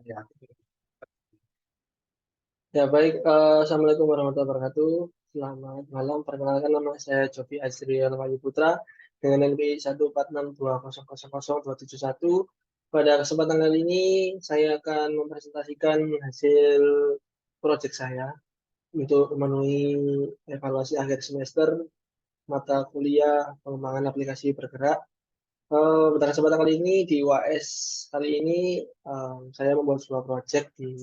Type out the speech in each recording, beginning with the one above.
Ya, ya baik. Assalamualaikum warahmatullahi wabarakatuh. Selamat malam. Perkenalkan nama saya Jovi Azriel Wahyu Putra dengan NPI 14620000271. Pada kesempatan kali ini saya akan mempresentasikan hasil proyek saya untuk memenuhi evaluasi akhir semester mata kuliah pengembangan aplikasi bergerak. Pada kesempatan kali ini di UAS kali ini saya membuat sebuah proyek di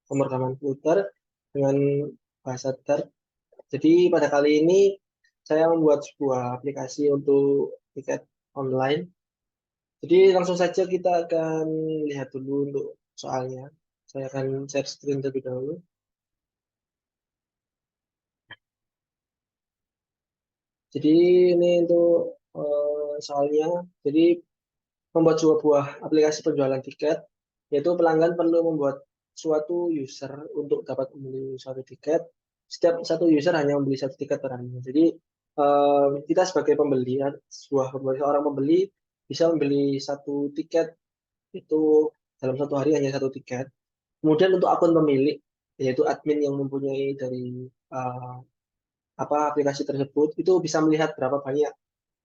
pemrograman komputer dengan bahasa Dart. Jadi pada kali ini saya membuat sebuah aplikasi untuk tiket online. Jadi langsung saja kita akan lihat dulu untuk soalnya. Saya akan share screen terlebih dahulu. Jadi ini untuk soalnya. Jadi membuat sebuah aplikasi penjualan tiket, yaitu pelanggan perlu membuat suatu user untuk dapat membeli suatu tiket. Setiap satu user hanya membeli satu tiket per harinya. Jadi kita sebagai pembeli, seorang pembeli bisa membeli satu tiket itu dalam satu hari hanya satu tiket. Kemudian untuk akun pemilik, yaitu admin yang mempunyai dari eh, apa aplikasi tersebut, itu bisa melihat berapa banyak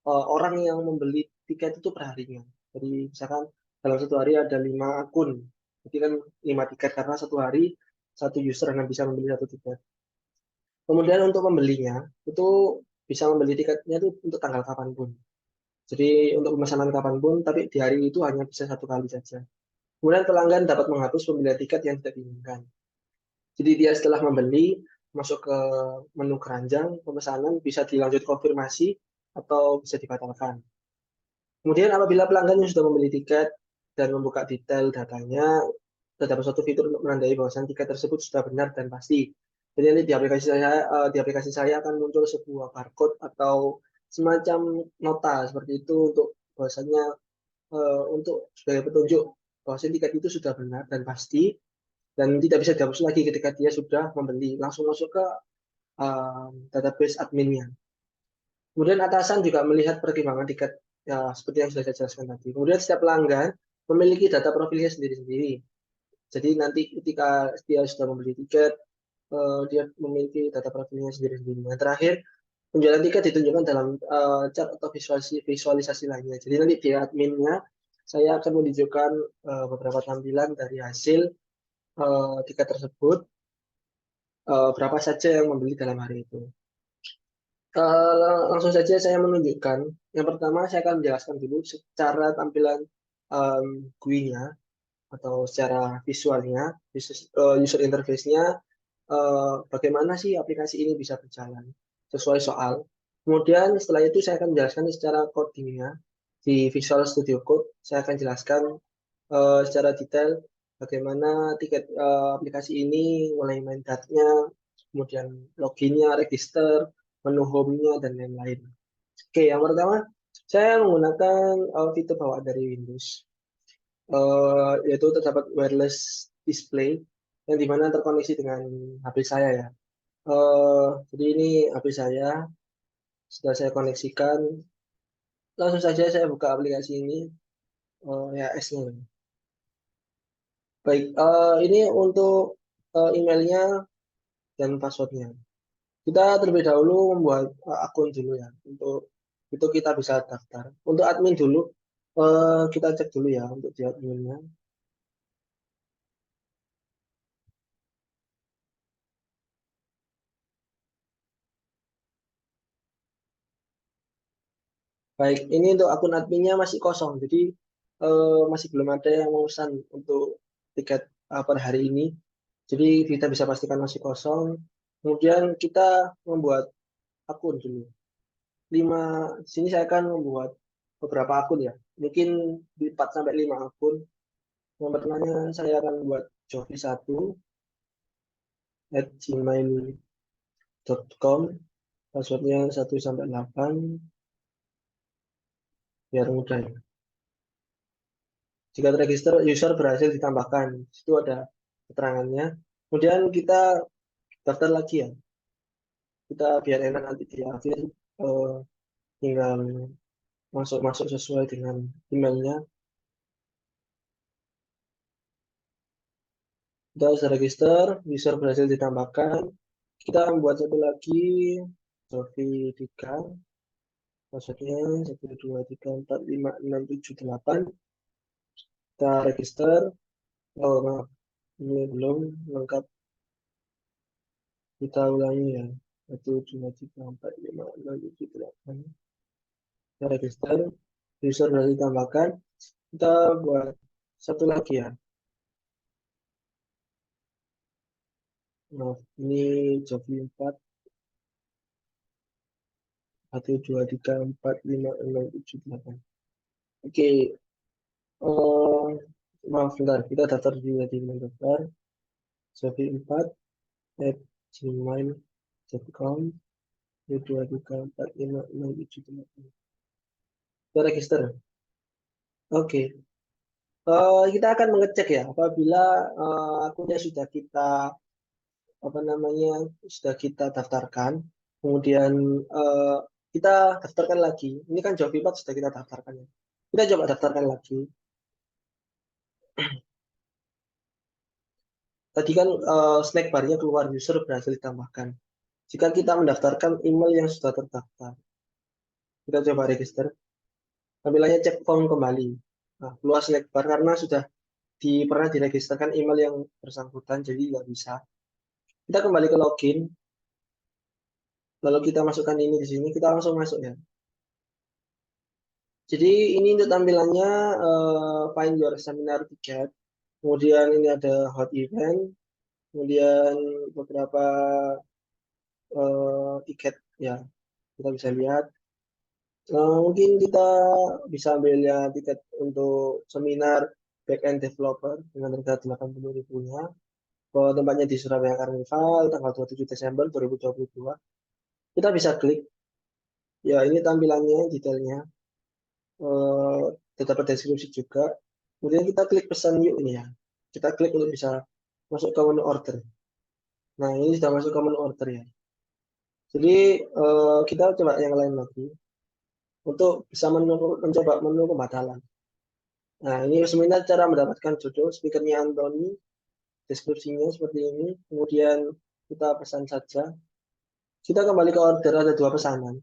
orang yang membeli tiket itu per harinya. Jadi misalkan dalam satu hari ada 5 akun, jadi kan 5 tiket karena satu hari satu user hanya bisa membeli satu tiket. Kemudian untuk membelinya itu bisa membeli tiketnya itu untuk tanggal kapanpun. Jadi untuk pemesanan kapanpun, tapi di hari itu hanya bisa satu kali saja. Kemudian pelanggan dapat menghapus pembelian tiket yang tidak diinginkan. Jadi dia setelah membeli masuk ke menu keranjang pemesanan bisa dilanjut konfirmasi atau bisa dibatalkan. Kemudian apabila pelanggan yang sudah membeli tiket dan membuka detail datanya, terdapat suatu fitur untuk menandai bahwasan tiket tersebut sudah benar dan pasti. Jadi nanti di aplikasi saya akan muncul sebuah barcode atau semacam nota seperti itu untuk bahwasannya untuk sebagai petunjuk bahwa tiket itu sudah benar dan pasti dan tidak bisa dihapus lagi ketika dia sudah membeli. Langsung masuk ke database adminnya. Kemudian atasan juga melihat pertimbangan tiket ya seperti yang sudah saya jelaskan tadi. Kemudian setiap pelanggan memiliki data profilnya sendiri-sendiri. Jadi nanti ketika dia sudah membeli tiket, dia memiliki data profilnya sendiri-sendiri. Yang terakhir, penjualan tiket ditunjukkan dalam chat atau visualisasi lainnya. Jadi nanti di adminnya saya akan menunjukkan beberapa tampilan dari hasil tiket tersebut, berapa saja yang membeli dalam hari itu. Langsung saja saya menunjukkan. Yang pertama saya akan menjelaskan dulu secara tampilan GUI-nya atau secara visualnya, user interface-nya, bagaimana sih aplikasi ini bisa berjalan sesuai soal. Kemudian setelah itu saya akan menjelaskan secara codingnya di Visual Studio Code. Saya akan jelaskan secara detail bagaimana tiket aplikasi ini mulai main data-nya, kemudian loginnya, register, menu home-nya, dan lain-lain. Oke, yang pertama, saya menggunakan fitur bawaan dari Windows, yaitu terdapat wireless display, yang dimana terkoneksi dengan HP saya ya. Jadi ini HP saya, sudah saya koneksikan, langsung saja saya buka aplikasi ini, ya S-nya. Baik, ini untuk emailnya dan passwordnya. Kita terlebih dahulu membuat akun dulu ya. Untuk itu kita bisa daftar. Untuk admin dulu, kita cek dulu ya untuk di adminnya. Baik, ini untuk akun adminnya masih kosong. Jadi masih belum ada yang memesan untuk tiket per hari ini. Jadi kita bisa pastikan masih kosong. Kemudian kita membuat akun dulu. Lima, di sini saya akan membuat beberapa akun ya. Mungkin di 4 sampai 5 akun. Yang pertamanya saya akan buat jovi1@gmail.com, passwordnya 1 sampai 8 biar mudah ya. Jika terregister, user berhasil ditambahkan. Itu ada keterangannya. Kemudian kita daftar lagi ya. Kita biar enak nanti di akhir eh, tinggal masuk-masuk sesuai dengan emailnya. Kita sudah register, user berhasil ditambahkan. Kita membuat satu lagi, Jovi 3, maksudnya 1, 2, 3, 4, 5, 6, 7, 8. Kita register. Oh maaf, ini belum lengkap. Kita ulangi ya. 1, 2, 3, 4, 5, 6, 7, 8. Kita register, user berhasil ditambahkan. Kita buat satu lagi ya. Nah, ini Jovi 4. 1, 2, 3, 4, 5, 6, 7, 8. Oke, eh maaf bentar, kita daftar dulu di daftar. Jovi 4 at gmail.com. 1, 2, 3, 4, 5, 6, 7, 8. Kita register. Oke. Kita akan mengecek ya apabila akunnya sudah kita apa namanya sudah kita daftarkan, kemudian eh, kita daftarkan lagi. Ini kan Jovi 4 sudah kita daftarkan ya. Kita coba daftarkan lagi. Tadi kan snack barnya keluar, user berhasil ditambahkan. Jika kita mendaftarkan email yang sudah terdaftar, kita coba register. Tampilannya cek form kembali. Nah, keluar snack bar karena sudah pernah diregisterkan email yang bersangkutan, jadi nggak bisa. Kita kembali ke login, lalu kita masukkan ini di sini, kita langsung masuk ya. Jadi ini untuk tampilannya find your seminar ticket. Kemudian ini ada hot event, kemudian beberapa tiket ya kita bisa lihat. Mungkin kita bisa ambilnya tiket untuk seminar backend developer dengan harga 80.000-nya. Tempatnya di Surabaya Karnival tanggal 27 Desember 2022. Kita bisa klik. Ya ini tampilannya detailnya. Eh, Terdapat deskripsi juga. Kemudian kita klik pesan yuk ini ya. Kita klik untuk bisa masuk ke menu order. Nah ini sudah masuk ke menu order ya. Jadi kita coba yang lain lagi untuk bisa mencoba menu pembatalan. Nah, ini resminya cara mendapatkan judul, speakernya Anthony, deskripsinya seperti ini. Kemudian kita pesan saja. Kita kembali ke order, ada dua pesanan.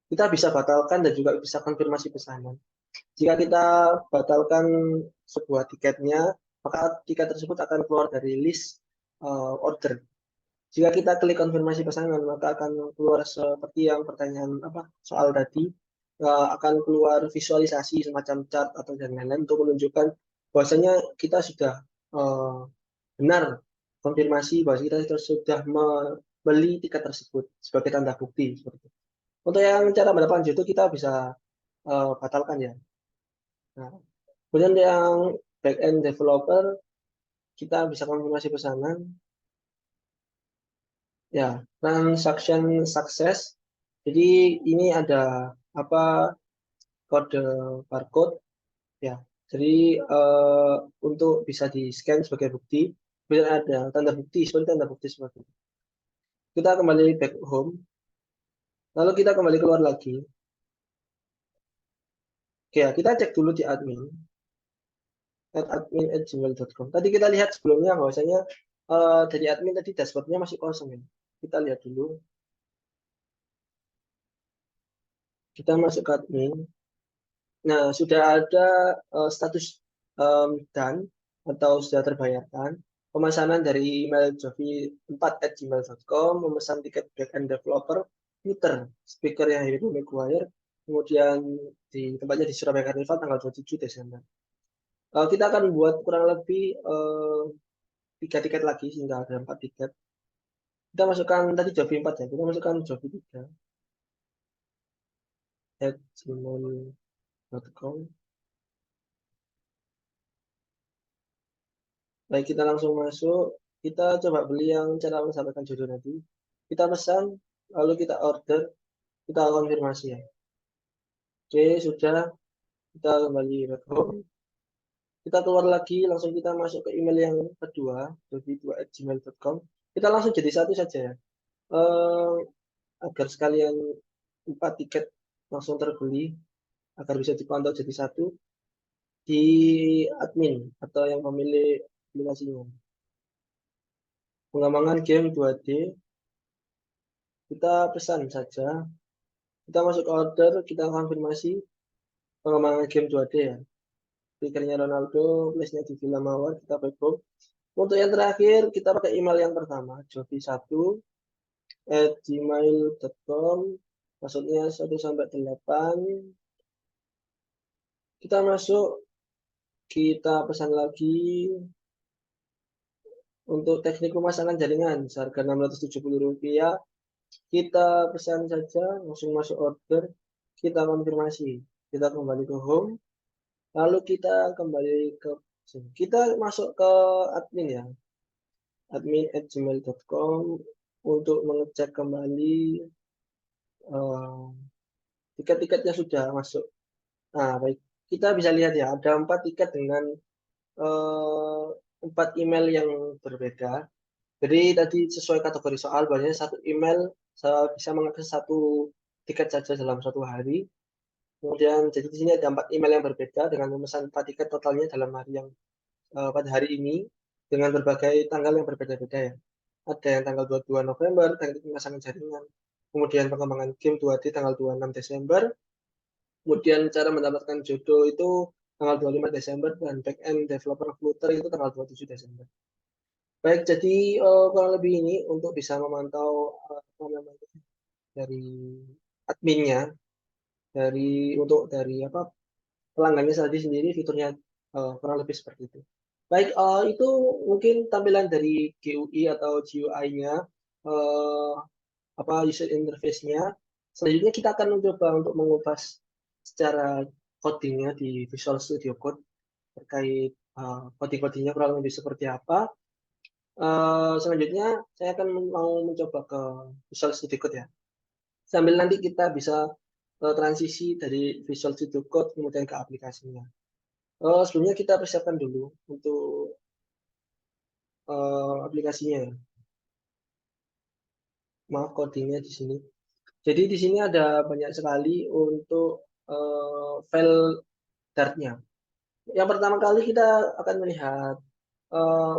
Kita bisa batalkan dan juga bisa konfirmasi pesanan. Jika kita batalkan sebuah tiketnya, maka tiket tersebut akan keluar dari list order. Jika kita klik konfirmasi pesanan, maka akan keluar seperti yang pertanyaan apa soal tadi, akan keluar visualisasi semacam chart atau dan lain-lain untuk menunjukkan bahwasanya kita sudah uh, benar konfirmasi bahwa kita sudah membeli tiket tersebut sebagai tanda bukti seperti itu. Untuk yang cara mendapatkan itu kita bisa batalkan ya. Nah, kemudian yang back end developer kita bisa konfirmasi pesanan. Ya, transaction success. Jadi ini ada apa kode barcode ya. Jadi untuk bisa di scan sebagai bukti, kemudian ada tanda bukti seperti tanda bukti seperti itu. Kita kembali back home, lalu kita kembali keluar lagi. Oke, ya, kita cek dulu di admin@gmail.com. Tadi kita lihat sebelumnya bahwasanya dari admin tadi dashboardnya masih kosong ya. Kita lihat dulu. Kita masuk ke admin. Nah, sudah ada status done atau sudah terbayarkan pemesanan dari email jovi4@gmail.com, memesan tiket backend developer, Twitter, speaker yang Harry Maguire, kemudian di tempatnya di Surabaya Carnival tanggal 27 Desember. Kita akan buat kurang lebih 3 tiket lagi sehingga ada 4 tiket. Kita masukkan tadi Jovi 4 ya, kita masukkan Jovi 3 at gmail.com. Baik, kita langsung masuk. Kita coba beli yang cara mensampaikan judul nanti. Kita pesan, lalu kita order, kita konfirmasi ya. Oke, sudah. Kita kembali back home. Kita keluar lagi, langsung kita masuk ke email yang kedua, jovi2@gmail.com. Kita langsung jadi satu saja ya. Eh, Agar sekalian 4 tiket langsung terbeli, agar bisa dipantau jadi satu di admin atau yang memilih aplikasinya. pengembangan game 2D, kita pesan saja, kita masuk ke order, kita konfirmasi pengembangan game 2D ya. Stikernya Ronaldo, place-nya di Villa Mawar, kita backbone. Untuk yang terakhir, kita pakai email yang pertama, jovi1@gmail.com, maksudnya 1 sampai 8. Kita masuk, kita pesan lagi untuk teknik pemasangan jaringan, seharga Rp670. Kita pesan saja, langsung masuk order, kita konfirmasi, kita kembali ke home, lalu kita kembali ke sini. Kita masuk ke admin ya, admin@gmail.com untuk mengecek kembali tiket-tiketnya sudah masuk. Nah, baik. Kita bisa lihat ya, ada 4 tiket dengan 4 email yang berbeda. Jadi tadi sesuai kategori soal, bahwasanya satu email saya bisa mengakses satu tiket saja dalam satu hari. Kemudian jadi di sini ada 4 email yang berbeda dengan memesan 4 tiket totalnya dalam hari yang pada hari ini dengan berbagai tanggal yang berbeda-beda ya. Ada yang tanggal 22 November, teknik pemasangan jaringan. Kemudian pengembangan game 2D tanggal 26 Desember. Kemudian cara mendapatkan jodoh itu tanggal 25 Desember dan back-end developer Flutter itu tanggal 27 Desember. Baik, jadi kurang lebih ini untuk bisa memantau apa namanya dari adminnya, dari apa pelanggannya tadi sendiri fiturnya kurang lebih seperti itu. Baik, itu mungkin tampilan dari GUI atau GUI-nya, apa user interface-nya. Selanjutnya kita akan mencoba untuk mengupas secara codingnya di Visual Studio Code terkait coding-codingnya kurang lebih seperti apa. Selanjutnya saya akan mau mencoba ke Visual Studio Code ya. Sambil nanti kita bisa transisi dari Visual Studio Code kemudian ke aplikasinya. Sebelumnya kita persiapkan dulu untuk aplikasinya. Maaf codingnya di sini. Jadi di sini ada banyak sekali untuk file Dart-nya. Yang pertama kali kita akan melihat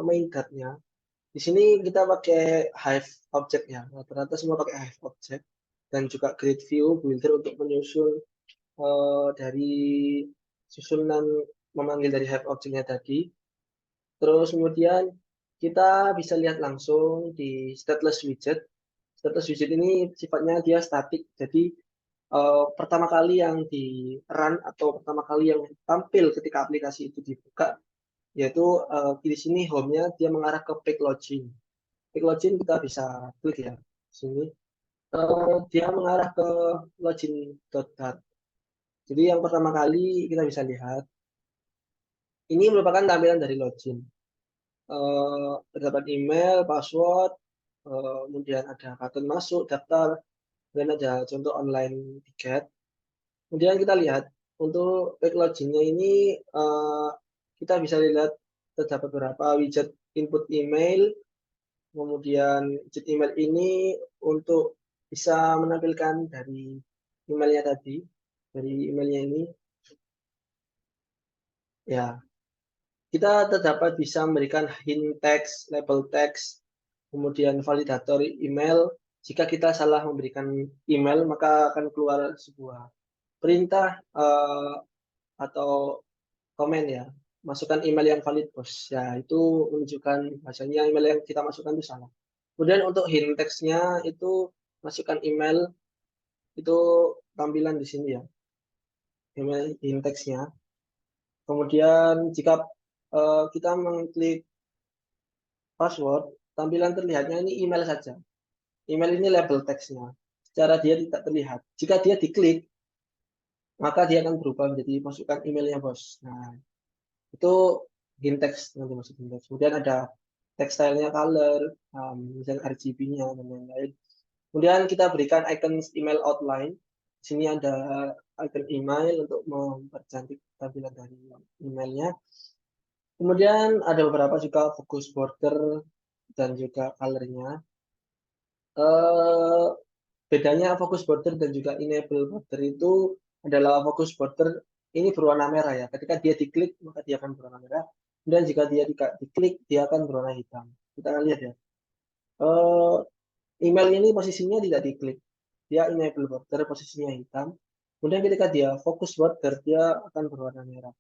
main Dart-nya. Di sini kita pakai Hive Object ya. Rata-rata semua pakai Hive Object dan juga Grid View Builder untuk menyusun dari susunan memanggil dari Hive Object-nya tadi. Terus kemudian kita bisa lihat langsung di stateless widget. Stateless widget ini sifatnya dia statik. Jadi pertama kali yang di run atau pertama kali yang tampil ketika aplikasi itu dibuka, yaitu di sini home-nya dia mengarah ke page login. Page login kita bisa klik ya, sini. Dia mengarah ke login.dat. Jadi yang pertama kali kita bisa lihat, ini merupakan tampilan dari login. Terdapat email, password, kemudian ada button masuk, daftar, dan ada contoh online tiket. Kemudian kita lihat untuk page login-nya ini kita bisa lihat terdapat beberapa widget input email. Kemudian widget email ini untuk bisa menampilkan dari emailnya tadi, dari emailnya ini. Ya, kita terdapat bisa memberikan hint text, label text, kemudian validator email. Jika kita salah memberikan email, maka akan keluar sebuah perintah atau komen ya, masukkan email yang valid bos. Ya, itu menunjukkan bahasanya email yang kita masukkan itu salah. Kemudian untuk hint text-nya itu masukkan email, itu tampilan di sini ya, email hint text-nya. Kemudian jika kita mengklik password, tampilan terlihatnya ini email saja. Email ini label text-nya. Secara dia tidak terlihat. Jika dia diklik, maka dia akan berubah menjadi masukkan emailnya bos. Nah, itu hint text nanti masuk hint text. Kemudian ada text style-nya color, misalnya RGB-nya dan lain-lain. Kemudian kita berikan icon email outline. Di sini ada icon email untuk mempercantik tampilan dari emailnya. Kemudian ada beberapa juga focus border dan juga color-nya. Bedanya focus border dan juga enable border itu adalah focus border ini berwarna merah ya. Ketika dia diklik maka dia akan berwarna merah. Dan jika dia tidak diklik dia akan berwarna hitam. Kita akan lihat ya. Eh, email ini posisinya tidak diklik, dia enable border, posisinya hitam. Kemudian ketika dia fokus border, dia akan berwarna merah.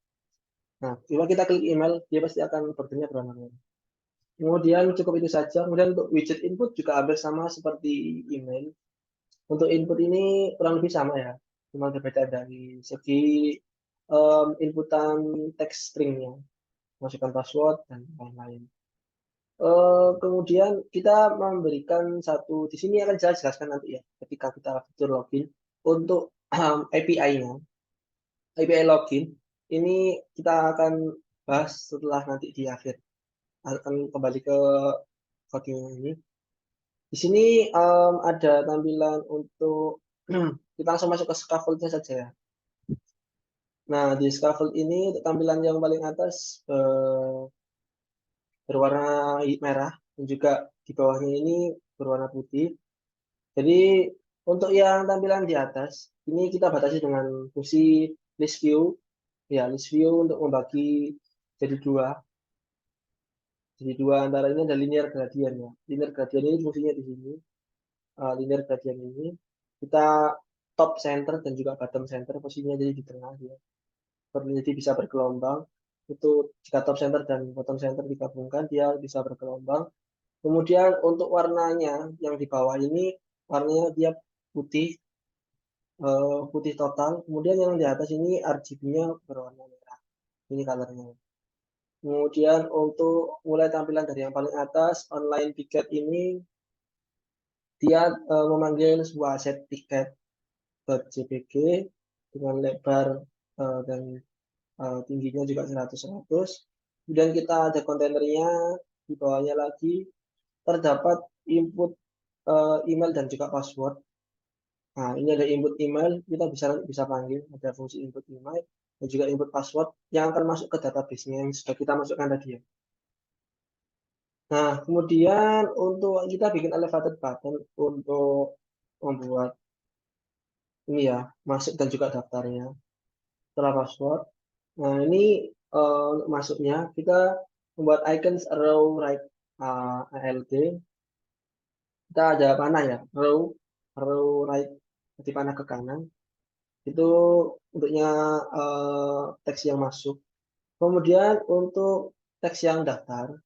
Nah, kalau kita klik email, dia pasti akan bordernya berwarna merah. Kemudian cukup itu saja. Kemudian untuk widget input juga hampir sama seperti email. Untuk input ini kurang lebih sama ya, cuma berbeda dari segi inputan teks stringnya, masukkan password dan lain-lain. Kemudian kita memberikan satu, di sini akan saya jelaskan nanti ya, ketika kita fitur login untuk API-nya, API login ini kita akan bahas setelah nanti di akhir. Akan kembali ke coding ini. Di sini ada tampilan untuk kita langsung masuk ke scaffold-nya saja ya. Nah, di scaffold ini untuk tampilan yang paling atas berwarna merah dan juga di bawahnya ini berwarna putih. Jadi untuk yang tampilan di atas ini kita batasi dengan fungsi list view. Ya, list view untuk membagi jadi dua. Jadi dua antara ini ada linear gradient ya. Linear gradient ini fungsinya di sini. Linear gradient ini kita top center dan juga bottom center posisinya jadi di tengah ya. Jadi bisa bergelombang. Itu jika top center dan bottom center digabungkan dia bisa bergelombang. Kemudian untuk warnanya yang di bawah ini warnanya dia putih, putih total. Kemudian yang di atas ini RGB-nya berwarna merah. Ini colornya. Kemudian untuk mulai tampilan dari yang paling atas, online tiket ini dia memanggil sebuah set tiket .jpg dengan lebar dan tingginya juga 100-100. Kemudian kita ada kontainernya, di bawahnya lagi terdapat input email dan juga password. Nah, ini ada input email, kita bisa panggil, ada fungsi input email dan juga input password yang akan masuk ke database-nya yang sudah kita masukkan tadi ya. Nah, kemudian untuk kita bikin elevated button untuk membuat ini ya, masuk dan juga daftarnya setelah password. Nah, ini untuk masuknya kita membuat icons row right ALT. Kita ada panah ya, row right di panah ke kanan. Itu untuknya teks yang masuk. Kemudian untuk teks yang daftar,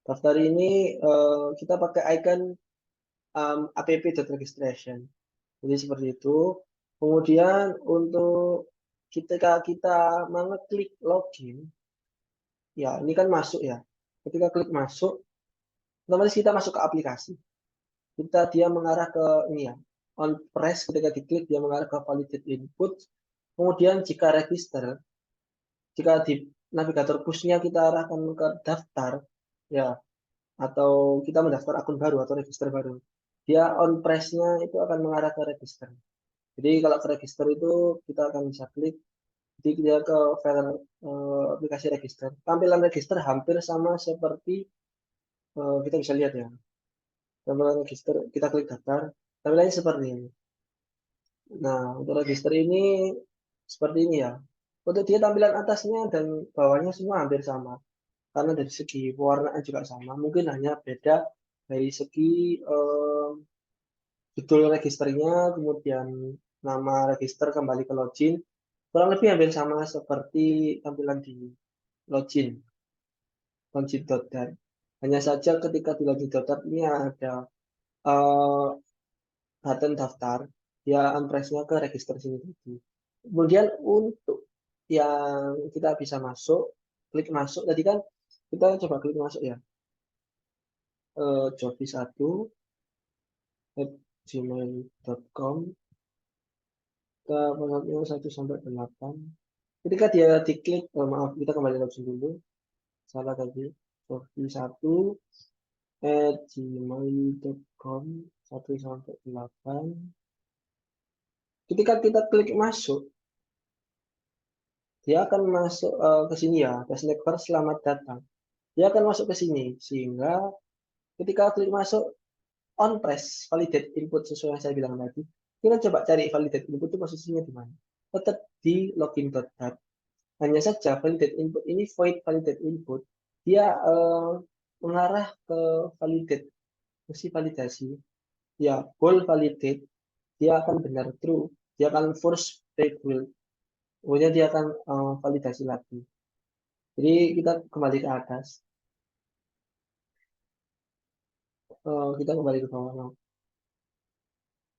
daftar ini kita pakai icon app.registration. Jadi seperti itu. Kemudian untuk ketika kita mengeklik login, ya ini kan masuk ya. Ketika klik masuk, otomatis kita masuk ke aplikasi. Dia mengarah ke ini ya. On press ketika diklik dia mengarah ke validate input. Kemudian jika register, jika di navigator push-nya kita arahkan ke daftar, ya atau kita mendaftar akun baru atau register baru, dia on press-nya itu akan mengarah ke register. Jadi kalau ke register itu kita akan bisa klik, jadi dia ke file aplikasi register. Tampilan register hampir sama seperti kita bisa lihat ya. Tampilan register kita klik daftar, tampilannya seperti ini. Nah, untuk register ini seperti ini ya. Untuk dia tampilan atasnya dan bawahnya semua hampir sama. Karena dari segi pewarnaan juga sama. Mungkin hanya beda dari segi judul registernya, kemudian nama register kembali ke login. Kurang lebih hampir sama seperti tampilan di login, login.dat. Hanya saja ketika di login.dat ini ada uh, button daftar, dia unpress-nya ke register sini tadi. Kemudian untuk yang kita bisa masuk, klik masuk, tadi kan kita coba klik masuk ya, jovi1@gmail.com, kita pengaturannya 1 sampai 8. Ketika dia diklik, maaf, kita kembali login dulu, salah tadi, jovi1@gmail.com 1 sampai 8. Ketika kita klik masuk, dia akan masuk ke sini ya, testnet bar selamat datang. Dia akan masuk ke sini, sehingga ketika klik masuk, on press validate input sesuai yang saya bilang tadi. Kita coba cari validate input itu posisinya di mana. Tetap di login.dat. Hanya saja validate input ini void validate input. Dia mengarah ke validate fungsi validasi, ya bool validate, dia akan benar true, dia akan force breakpoint, kemudian dia akan validasi lagi. Jadi kita kembali ke atas, kita kembali ke bawah. Nah,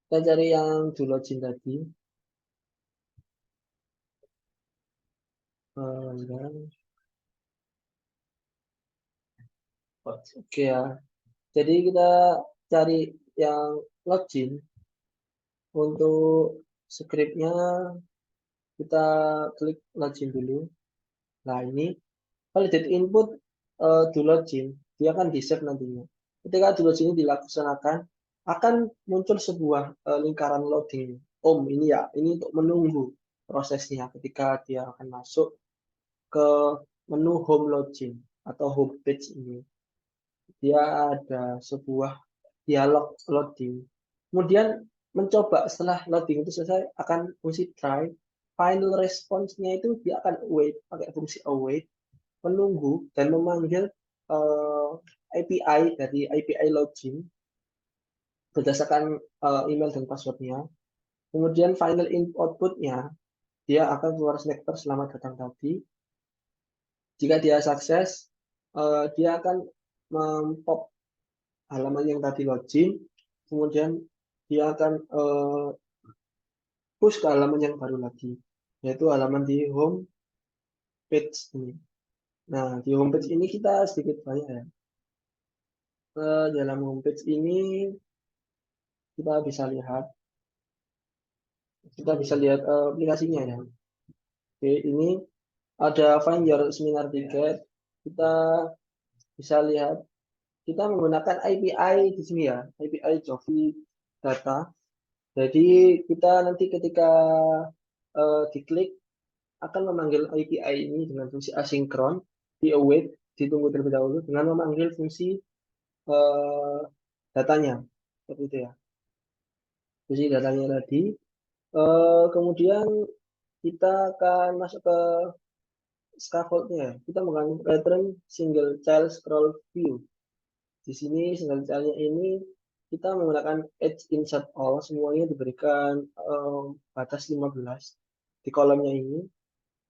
kita cari yang do login tadi. Dan, oke ya. Jadi kita cari yang login. Untuk scriptnya kita klik login dulu. Nah ini validate input do login, dia akan di save nantinya. Ketika do login ini dilaksanakan, akan muncul sebuah lingkaran loading. Ini ya, ini untuk menunggu prosesnya ketika dia akan masuk ke menu home login atau home page ini. Dia ada sebuah dialog loading. Kemudian mencoba setelah loading itu selesai akan fungsi try. Final response-nya itu dia akan await, pakai fungsi await, menunggu dan memanggil API dari API login berdasarkan email dan passwordnya. Kemudian final output-nya dia akan keluar selector selamat datang tadi. Jika dia sukses, dia akan mempop halaman yang tadi login, kemudian dia akan push ke halaman yang baru lagi, yaitu halaman di home page ini. Nah, di home page ini kita sedikit banyak ya. Dalam home page ini kita bisa lihat, aplikasinya ya. Oke, ini ada find your seminar ticket. Kita bisa lihat, kita menggunakan API di sini ya, API Jovi Data. Jadi kita nanti ketika diklik akan memanggil API ini dengan fungsi asinkron, di await, ditunggu terlebih dahulu dengan memanggil fungsi eh, datanya, seperti itu ya. Fungsi datanya tadi. Kemudian kita akan masuk ke scaffoldnya. Kita menggunakan pattern single child scroll view. Di sini single child-nya ini kita menggunakan edge insert all, semuanya diberikan batas 15 di kolomnya ini.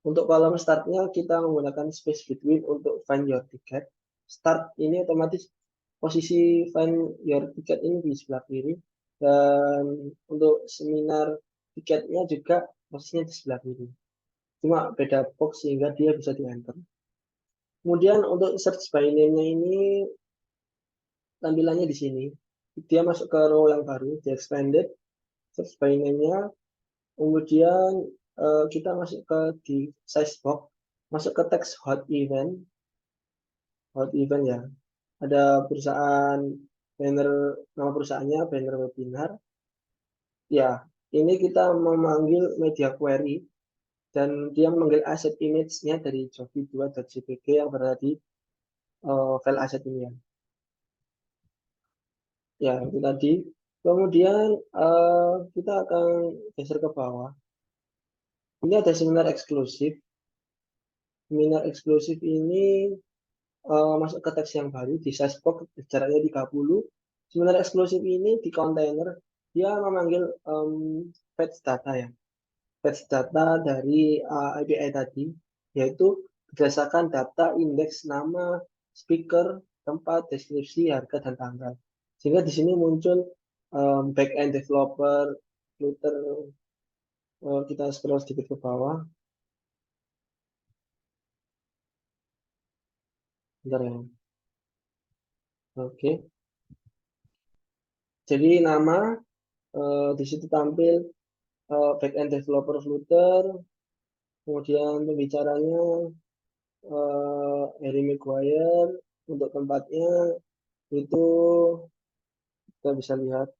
Untuk kolom startnya kita menggunakan space between untuk find your ticket. Start ini otomatis posisi find your ticket ini di sebelah kiri. Dan untuk seminar tiketnya juga posisinya di sebelah kiri. Cuma beda box sehingga dia bisa di enter. Kemudian untuk search by name-nya ini tampilannya di sini. Dia masuk ke row yang baru, di expanded, search by name-nya. Kemudian kita masuk ke di size box, masuk ke text hot event ya. Ada perusahaan banner, nama perusahaannya banner webinar. Ya, ini kita memanggil media query dan dia memanggil aset image-nya dari jovi2.jpg yang berada di file aset ini ya. Ya, itu tadi. Kemudian kita akan geser ke bawah. Ini ada seminar eksklusif. Seminar eksklusif ini masuk ke teks yang baru di size box jaraknya 30. Seminar eksklusif ini di kontainer dia memanggil fetch data ya. Fetch data dari API tadi, yaitu berdasarkan data indeks nama, speaker, tempat, deskripsi, harga, dan tanggal. Sehingga di sini muncul back-end developer, Flutter, kita scroll sedikit ke bawah. Bentar ya. Oke. Jadi nama di situ tampil back-end developer Flutter, kemudian pembicaranya Harry Maguire, untuk tempatnya itu kita bisa lihat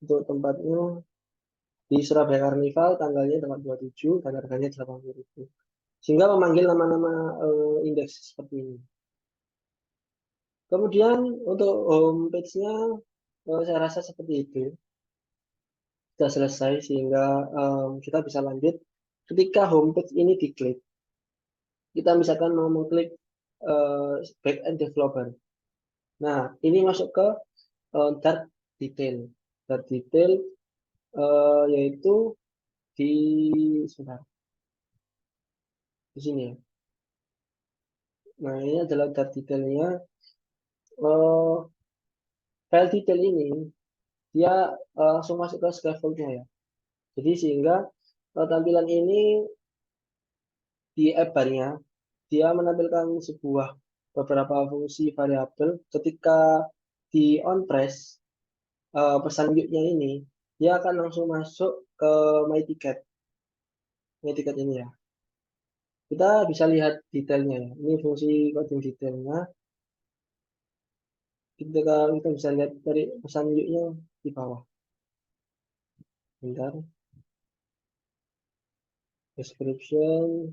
untuk tempatnya di Surabaya Carnival, tanggalnya tanggal 27 dan harganya 80.000. Sehingga memanggil nama-nama indeks seperti ini. Kemudian untuk homepage-nya saya rasa seperti itu. Sudah selesai sehingga kita bisa lanjut. Ketika homepage ini diklik, kita misalkan mau mengklik back-end developer. Nah, ini masuk ke Dark detail. Dark detail yaitu di sebentar, di sini ya. Nah, ini adalah dark detailnya. eh File detail ini dia langsung masuk ke scaffoldnya ya. Jadi sehingga tampilan ini di app bar-nya dia menampilkan sebuah beberapa fungsi variabel ketika di on press pesan yuk-nya ini dia akan langsung masuk ke my ticket ini ya. Kita bisa lihat detailnya ya. Ini fungsi coding detailnya. Kita bisa lihat dari pesan yuk-nya di bawah. Bentar. Description.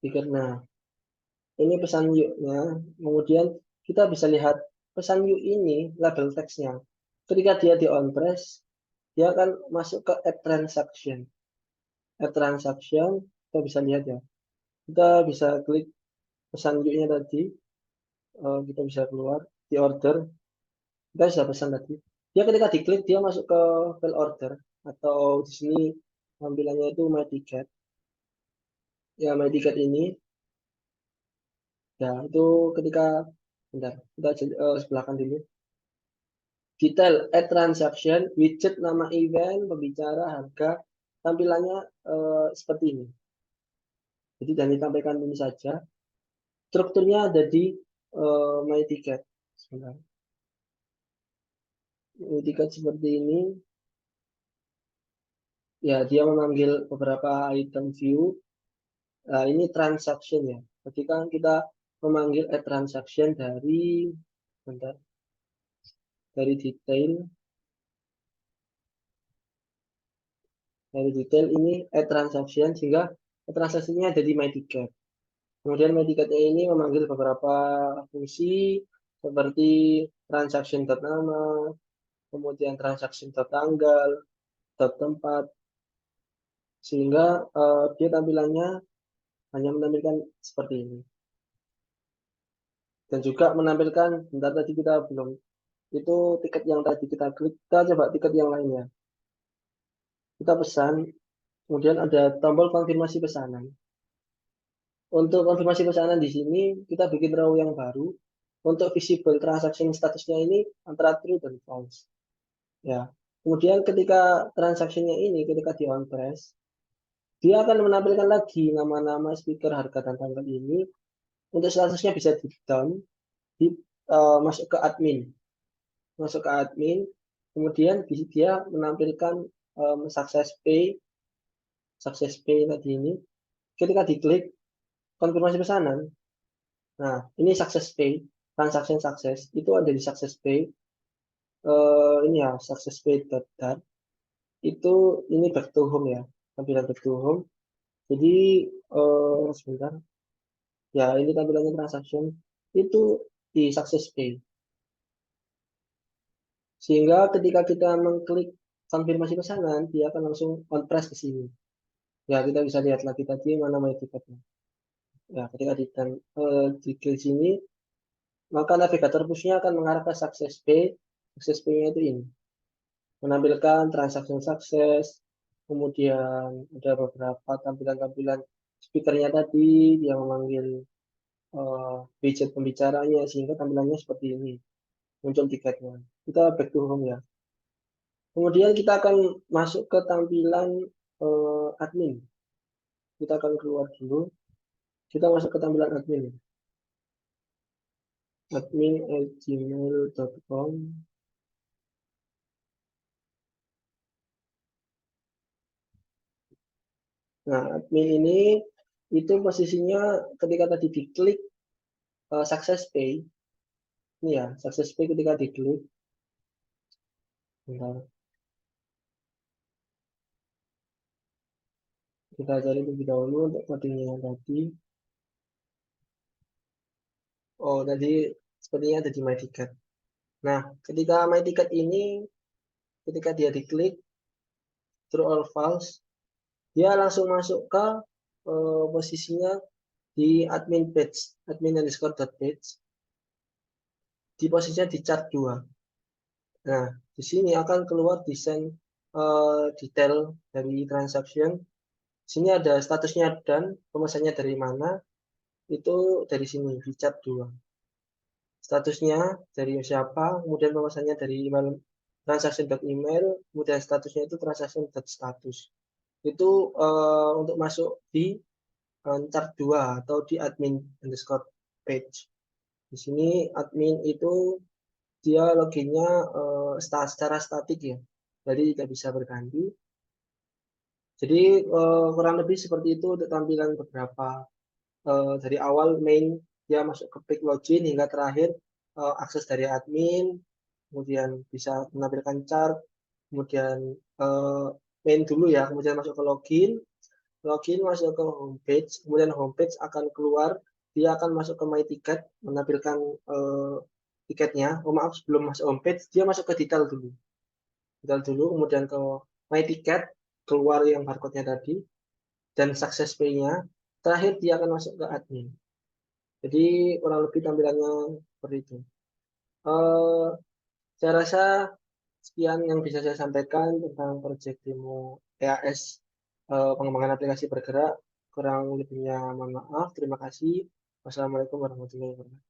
Ticket. Nah, ini pesan yuk-nya. Kemudian kita bisa lihat pesan yuk ini label teksnya. Ketika dia di on press, dia akan masuk ke add transaction. Add transaction, kita bisa lihat ya. Kita bisa klik pesan yuk-nya tadi. Kita bisa keluar di order. Kita bisa pesan tadi. Dia ketika diklik dia masuk ke file order atau di sini tampilannya itu my ticket. Ya my ticket ini ya itu ketika bentar kita sebelahkan dulu. Detail add transaction, widget nama event, pembicara, harga, tampilannya seperti ini. Jadi dan ditampilkan ini saja. Strukturnya ada di my ticket. Sebentar. My ticket seperti ini. Ya, dia memanggil beberapa item view. Nah, ini transaction ya. Ketika kita memanggil add transaction dari bentar, dari detail, ini add transaction sehingga transaksinya ada di my ticket. Kemudian my ticketnya ini memanggil beberapa fungsi seperti transaction nama, kemudian transaction tanggal, tempat, sehingga dia tampilannya hanya menampilkan seperti ini. Dan juga menampilkan, bentar tadi kita belum, itu tiket yang tadi kita klik, kita coba tiket yang lainnya. Kita pesan, kemudian ada tombol konfirmasi pesanan. Untuk konfirmasi pesanan di sini, kita bikin row yang baru. Untuk visible transaction statusnya ini antara true dan false. Ya. Kemudian ketika transaksinya ini, ketika di on press, dia akan menampilkan lagi nama-nama speaker, harga, dan tanggal ini. Untuk statusnya bisa di down, masuk ke admin. Masuk ke admin, kemudian dia menampilkan success pay tadi ini. Ketika diklik konfirmasi pesanan, nah ini success pay, transaction success itu ada di success pay. Ini ya success pay dot itu ini back to home ya, tampilan back to home. Jadi sebentar, ya ini tampilannya transaction itu di success pay. Sehingga ketika kita mengklik konfirmasi pesanan, dia akan langsung on press ke sini. Ya, kita bisa lihat lagi tadi mana my ticketnya. Ya, ketika di klik sini, maka navigator pushnya akan mengarah ke success pay. Success pay-nya itu ini. Menampilkan transaction sukses, kemudian ada beberapa tampilan-tampilan speakernya tadi, dia memanggil widget pembicaranya, sehingga tampilannya seperti ini. Muncul tiketnya. Kita back to home ya. Kemudian kita akan masuk ke tampilan admin. Kita akan keluar dulu. Kita masuk ke tampilan admin. Admin@gmail.com. Nah, admin ini itu posisinya ketika tadi diklik success pay. Ini ya, success pay ketika diklik. Bentar, kita cari lebih dahulu untuk codingnya yang tadi. Oh, tadi sepertinya ada di My Ticket. Nah, ketika My Ticket ini, ketika dia diklik, true or false, dia langsung masuk ke posisinya di admin page, admin_page. di posisinya di chart 2. Nah, di sini akan keluar desain detail dari transaction. Sini ada statusnya dan pemesannya dari mana, itu dari sini di chart 2. Statusnya dari siapa, kemudian pemesannya dari email transaction.email, kemudian statusnya itu transaction.status. Itu untuk masuk di chart 2 atau di admin underscore page. Di sini admin itu dia loginnya secara statik ya, jadi tidak bisa berganti. Jadi kurang lebih seperti itu untuk tampilan beberapa dari awal main dia masuk ke page login hingga terakhir akses dari admin, kemudian bisa menampilkan chart, kemudian main dulu ya, kemudian masuk ke login, masuk ke homepage, kemudian homepage akan keluar, dia akan masuk ke my ticket, menampilkan tiketnya. Oh maaf, sebelum masuk homepage, dia masuk ke detail dulu, kemudian ke my ticket, keluar yang barcode-nya tadi, dan success pay-nya. Terakhir dia akan masuk ke admin. Jadi kurang lebih tampilannya seperti itu. Eh, saya rasa sekian yang bisa saya sampaikan tentang proyek demo EAS pengembangan aplikasi bergerak. Kurang lebihnya mohon maaf. Terima kasih. Wassalamualaikum warahmatullahi wabarakatuh.